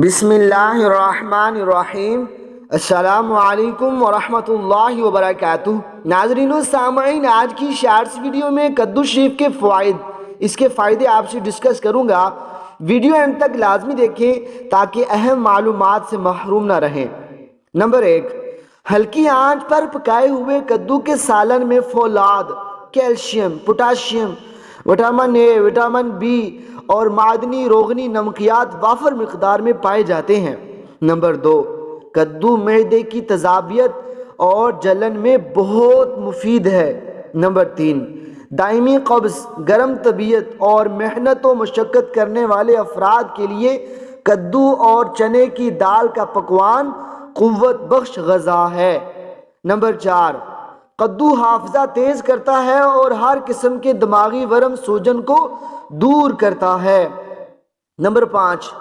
بسم اللہ الرحمن الرحیم۔ السلام علیکم ورحمۃ اللہ وبرکاتہ۔ ناظرین و سامعین، آج کی شارٹس ویڈیو میں کدو شریف کے فوائد، اس کے فائدے آپ سے ڈسکس کروں گا۔ ویڈیو اینڈ تک لازمی دیکھیں تاکہ اہم معلومات سے محروم نہ رہیں۔ نمبر 1، ہلکی آنچ پر پکائے ہوئے کدو کے سالن میں فولاد، calcium, potassium, vitamin A, vitamin B اور معدنی روغنی نمکیات وافر مقدار میں پائے جاتے ہیں۔ نمبر 2، کدو معدے کی تیزابیت اور جلن میں بہت مفید ہے۔ نمبر 3، دائمی قبض، گرم طبیعت اور محنت و مشقت کرنے والے افراد کے لیے کدو اور چنے کی دال کا پکوان قوت بخش غذا ہے۔ نمبر 4، کدو حافظہ تیز کرتا ہے اور ہر قسم کے دماغی ورم سوجن کو دور کرتا ہے۔ نمبر 5،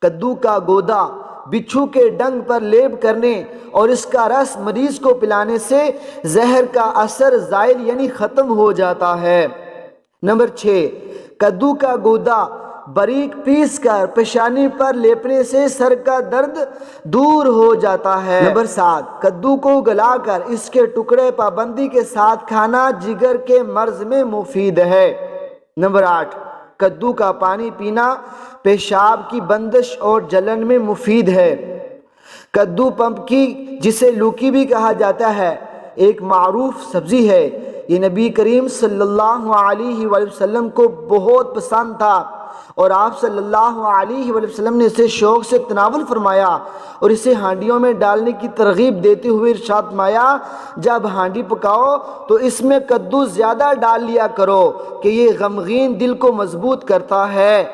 کدو کا گودا بچھو کے ڈنگ پر لیپ کرنے اور اس کا رس مریض کو پلانے سے زہر کا اثر زائل یعنی ختم ہو جاتا ہے۔ نمبر 6، کدو کا گودا باریک پیس کر پیشانی پر لیپنے سے سر کا درد دور ہو جاتا ہے۔ نمبر 7، کدو کو گلا کر اس کے ٹکڑے پابندی کے ساتھ کھانا جگر کے مرض میں مفید ہے۔ نمبر 8، کدو کا پانی پینا پیشاب کی بندش اور جلن میں مفید ہے۔ کدو پمپکی، جسے لوکی بھی کہا جاتا ہے، ایک معروف سبزی ہے۔ یہ نبی کریم صلی اللہ علیہ وآلہ وسلم کو بہت پسند تھا اور آپ صلی اللہ علیہ وآلہ وسلم نے اسے شوق سے تناول فرمایا اور اسے ہانڈیوں میں ڈالنے کی ترغیب دیتے ہوئے ارشاد فرمایا، جب ہانڈی پکاؤ تو اس میں کدو زیادہ ڈال لیا کرو کہ یہ غمگین دل کو مضبوط کرتا ہے۔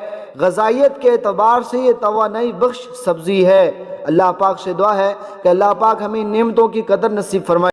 غذائیت کے اعتبار سے یہ توانائی بخش سبزی ہے۔ اللہ پاک سے دعا ہے کہ اللہ پاک ہمیں نعمتوں کی قدر نصیب فرمائے۔